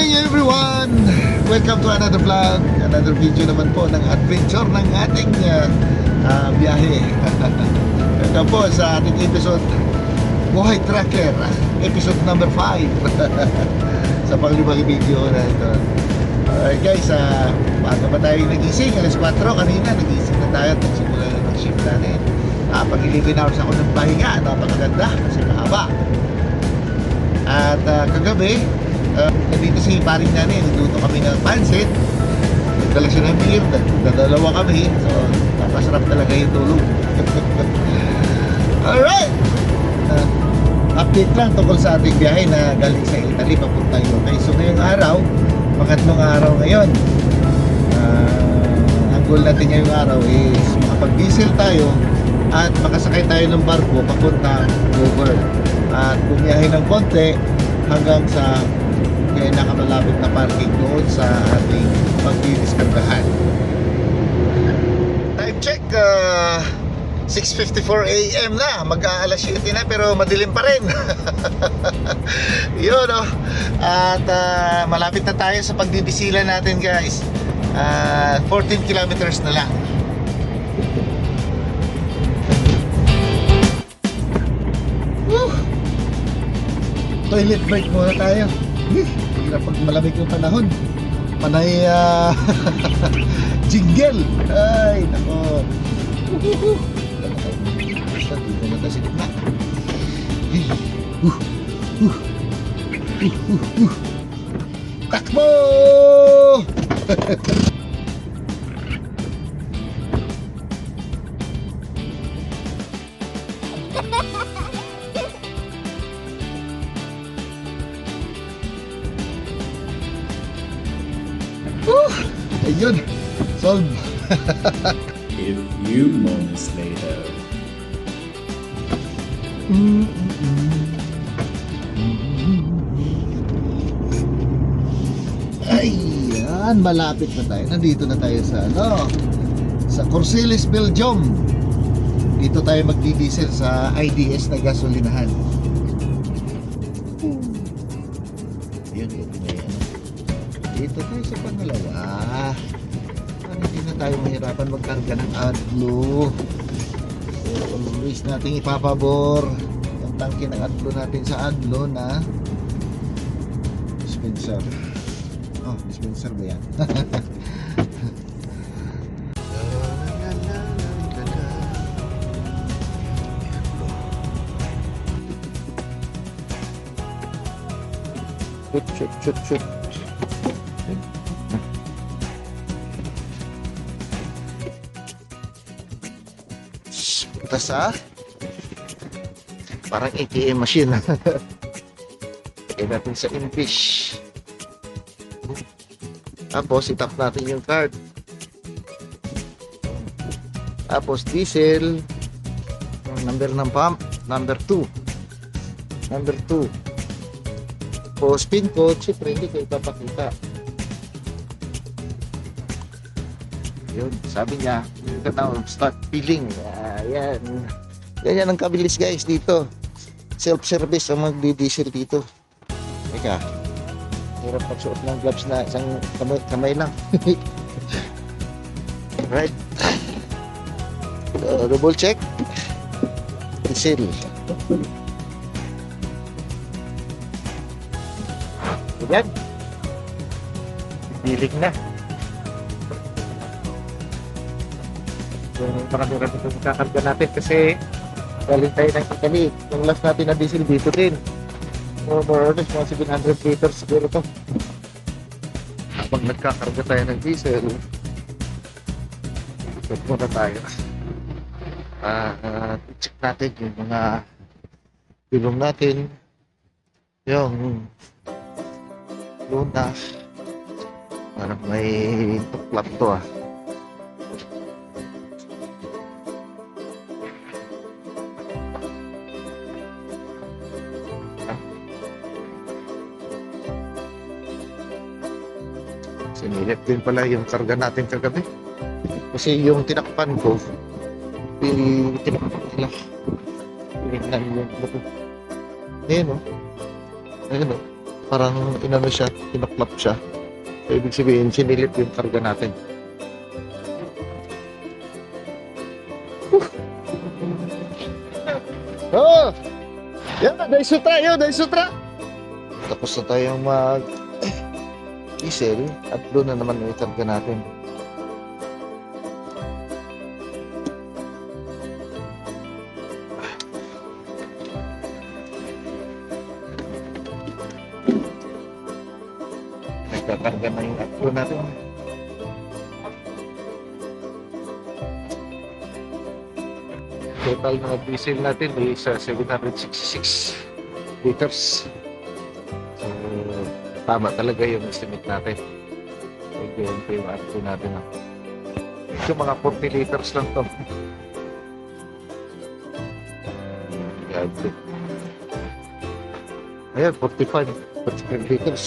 morning everyone! Welcome to another vlog, another video naman po ng adventure ng ating biyahe. Ito po sa ating episode Buhay Tracker, episode number 5 sa panglimang video na ito. Alright guys, bago pa tayo nagising, alas 4 kanina, nagising na tayo at nagsimula na ng shift natin. Pag 11 hours ako ng pahinga, napakaganda kasi mahaba. At kagabi, dito si paring nanin, nagluto kami ng pancit. Nagdala siya ng beer, nagdadalawa kami. So, napasarap talaga yung tulog. Alright! Update lang tungkol sa ating biyahe na galing sa Italy papunta UK. So, ngayong araw, pangatlong araw ngayon. Ang goal natin ngayong araw is makapag-diesel tayo at makasakay tayo ng barko papunta over. At bumiyahe ng konti hanggang sa nakamalapit na parking doon sa ating pagdidiskargahan. Time check, 6:54 AM na, mag-aalas 7 na pero madilim pa rin. Yun oh. At malapit na tayo sa pagdidisila natin guys. 14 kilometers na lang. Toilet break muna tayo. Hirap pag malamig yung panahon. Panay jingle. Ay, nako. Basta dito na tayo sa gitna. Takbo! Ayun, solve. A few moments later. Ayan, malapit na tayo. Nandito na tayo sa sa Corselis, Belgium. Dito tayo magdi-diesel sa IDS na gasolinahan. Dito tayo sa pangalawa. Hindi na tayo mahirapan magkarga ng AdBlue. So, always natin ipapabor yung tangke ng AdBlue natin sa AdBlue na dispenser. Oh, dispenser ba yan? Shoot. Punta sa parang ATM machine. Lagay natin sa Infish. Tapos itap natin yung card. Tapos diesel. Yung number ng pump, number 2. Tapos pin code, syempre hindi ko ipapakita. Yun, sabi niya, ito na, start filling. Ayan. Ganyan ang kabilis guys dito. Self-service ang magdi-diesel dito. Teka, hirap pagsuot ng gloves na isang kamay lang. Right. Double check. Diesel. Ayan. Bilig na. Yung marami-rami itong kakarga natin kasi galing tayo ng Italy. Yung last natin na diesel dito din. So more or less mga 700 liters siguro to. Habang nagkakarga tayo ng diesel, check muna tayo. Check natin yung mga bilong natin. Yung luna. Parang may tuklap to ah. Sinilip din pala yung karga natin kagabi. Kasi yung tinakpan ko, tinakpan nila. Tinignan yung buto. Ayun o. Ayun o. parang inano siya, kinuklap siya. So, ibig sabihin, sinilip yung karga natin. Oh! Yan, Daisutra! Tapos na tayong mag-diesel at doon na naman yung karga natin. Nagkakarga na yung aklo natin. Total na diesel natin is 766 liters. So, tama talaga yung estimate natin. Medyo yung aklo natin. So, mga 40 liters lang to. Ayan, 45 liters.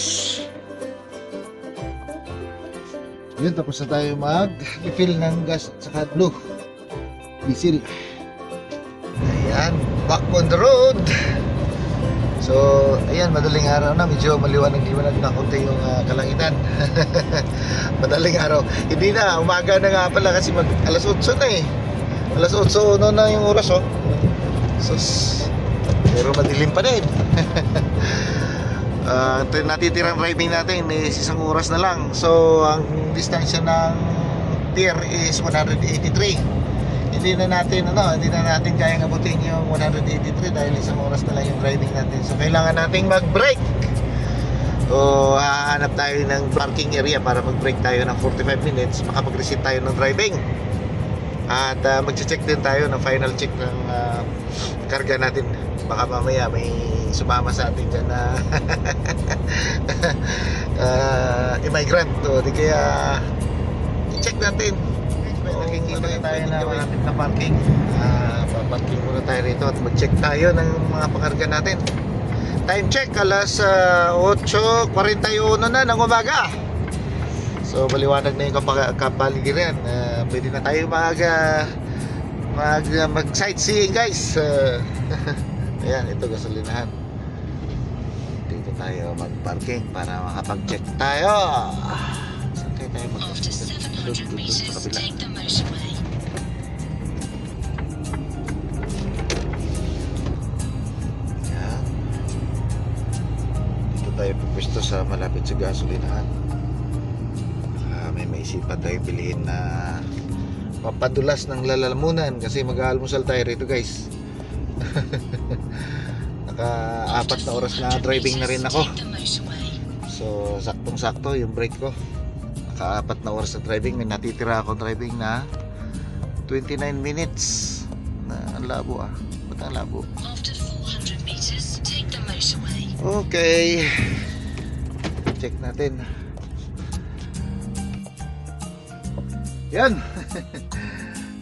Yun, tapos na tayo mag-refill ng gas at saka blue diesel. Ayan, back on the road. So, ayan, madaling araw na. Medyo maliwanag-liwanag na konti yung kalangitan. Madaling araw. Hindi na, umaga na nga pala kasi alas 8 na eh. Alas 8 na yung oras, oh. Sus, pero madilim pa din. Natitirang driving natin is 1 oras na lang. So ang distansya ng tier is 183. Hindi na natin kayang abutin yung 183 dahil 1 oras na lang yung driving natin. So kailangan nating mag-brake. O hahanap tayo ng parking area para mag-brake tayo ng 45 minutes. Makapag-reset tayo ng driving. At mag-check din tayo ng final check ng karga natin. Baka mamaya may sumama sa atin dyan na immigrant o di kaya i-check natin. Nakikita na tayo na malapit na parking. Paparking muna tayo rito at mag-check tayo ng mga pakarga natin. Time check, alas 8:41 na ng umaga. So maliwanag na yung kapaligiran. Pwede na tayo mag-sightseeing, guys. Ayan, ito gasolinahan. Dito tayo mag-parking para makapag-check tayo. Saan tayo mag-check? Doon sa kabila. Ayan. Dito tayo pupwesto sa malapit sa gasolinahan. May maisipan tayo bilhin na papadulas ng lalamunan kasi mag-aalmusal tayo rito, guys. Naka 4 na oras na driving na rin ako. So saktong sakto yung break ko. Naka 4 na oras na driving. May natitira akong driving na 29 minutes. Ang labo ba't ang labo? Okay, check natin. Yan.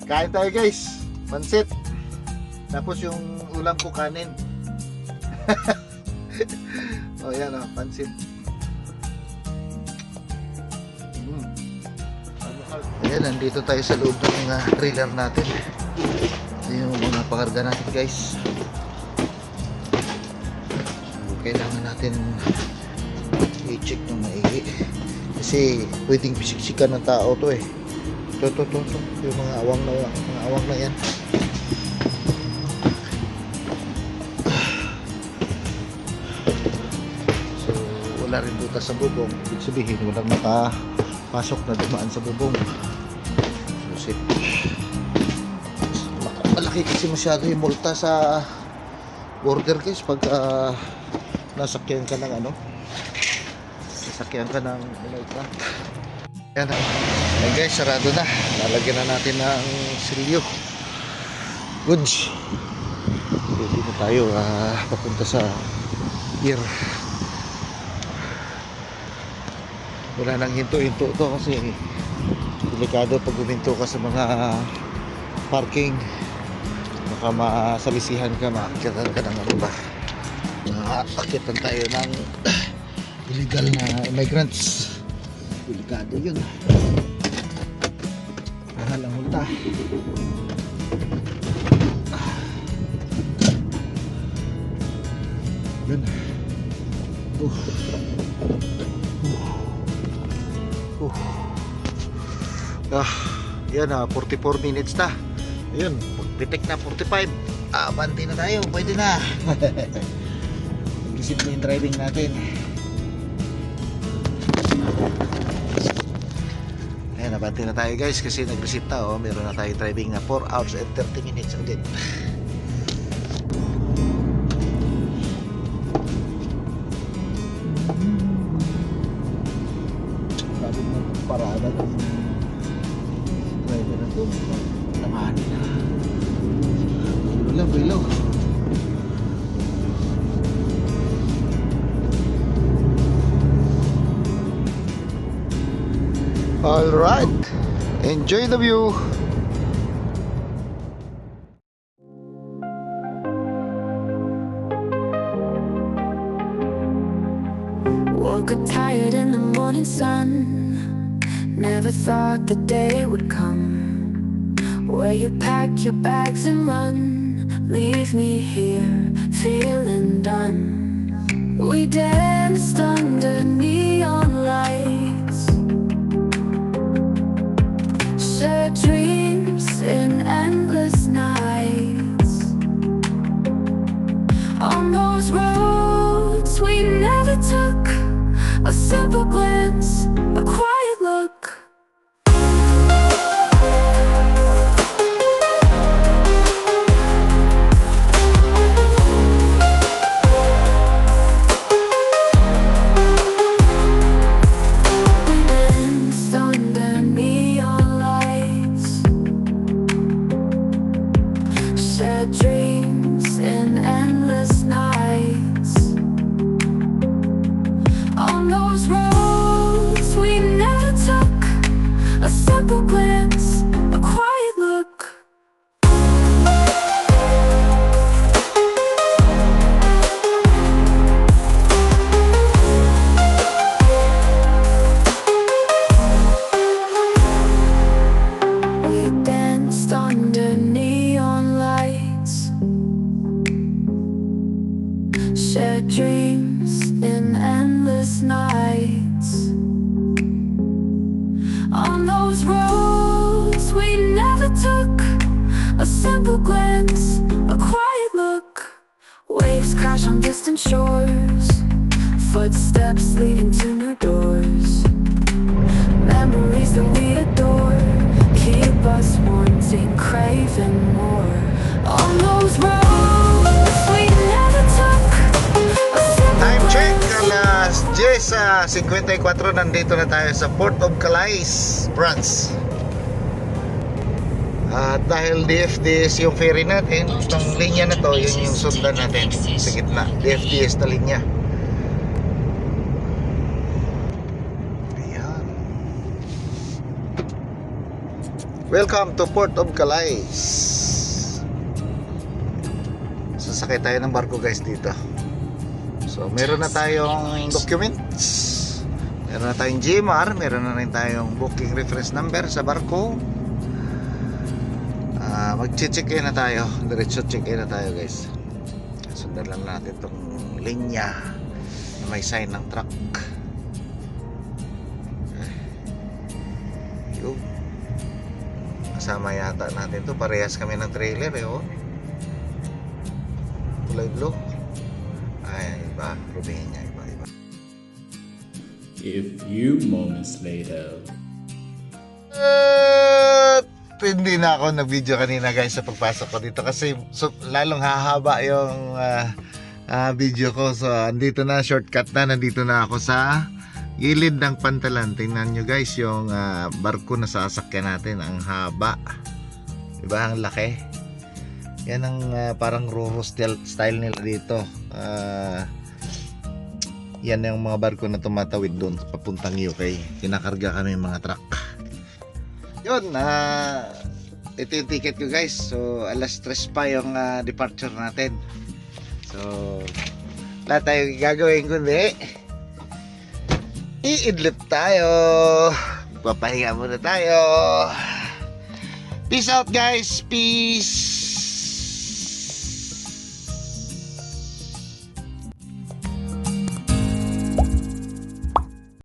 Kain tayo, guys. Pansit. Tapos yung ulam ko kanin. Oh, yan pansit. Ayan, nandito tayo sa loob ng trailer natin. Yung mga pakarga natin, guys. Kailangan natin i-check ng maigi. Kasi pwedeng pisiksikan ng tao to eh. Ito. Yung mga awang na yan. So, wala rin butas sa bubong. Ibig sabihin, walang makapasok na dumaan sa bubong. So, malaki kasi masyado yung multa sa border, guys, pag nasakyan ka ng migrant. Yan. Ayan, guys, sarado na. Lalagyan na natin ng silyo. Goods. Pwede na tayo papunta sa pier. Wala nang hinto-hinto to kasi delikado pag huminto ka sa mga parking. Baka masalisihan ka, maakyatan ka ng aakyatan tayo ng illegal na immigrants. Delikado yun. Mahal ang multa. Yun. Yan 44 minutes na. Ayun, magpitik na 45. Abante na tayo, pwede na. Mag-isip na yung driving natin. Ayan, abante na tayo guys kasi nag-reset na. Meron na tayo driving na 4 hours and 30 minutes ulit. Sabi mo parada ng driver na ito. Tamahan na. Below. All right, enjoy the view. Woke up tired in the morning sun. Never thought the day would come where you pack your bags and run. Leave me here, feeling done. We danced under neon lights, shared dreams in endless nights. On those roads we never took, a simple glance, a quiet look. Dreams in endless nights. On those roads we never took, a simple glance, a quiet look. We danced under neon lights, shared dreams in endless nights. On those roads we never took, a simple glance, a quiet look. Waves crash on distant shores, footsteps leading to new doors. Memories that we adore keep us wanting, craving more. On those roads we never took, a simple Time check, glance. alas 10:54. Nandito na tayo sa Port of Calais branch. At dahil DFDS yung ferry natin, itong linya na to, yun yung sundan natin sa gitna. DFDS na linya. Ayan. Welcome to Port of Calais. Sasakay tayo ng barko guys dito. So meron na tayong documents, meron na tayong GMR, meron na rin tayong booking reference number sa barko. Mag-check-in na tayo, diretso check-in na tayo guys. Sundan lang natin itong linya na may sign ng truck. Yun, kasama yata natin to, parehas kami ng trailer oh. Kulay blue. Ay, iba, Romania, iba. A few moments later. Hindi na ako nag-video kanina guys sa pagpasok ko dito kasi lalong hahaba yung video ko. So andito na, shortcut na, nandito na ako sa gilid ng pantalan. Tingnan nyo guys yung barko na sasakyan natin, ang haba, diba, ang laki. Yan ang parang Roro style nila dito. Yan yung mga barko na tumatawid doon papuntang UK. Kinakarga kami yung mga truck. Yun, ito yung ticket ko guys. So alas 3 pa yung departure natin. So wala tayong gagawin kundi iidlip tayo. Papahinga muna tayo. Peace out guys. Peace.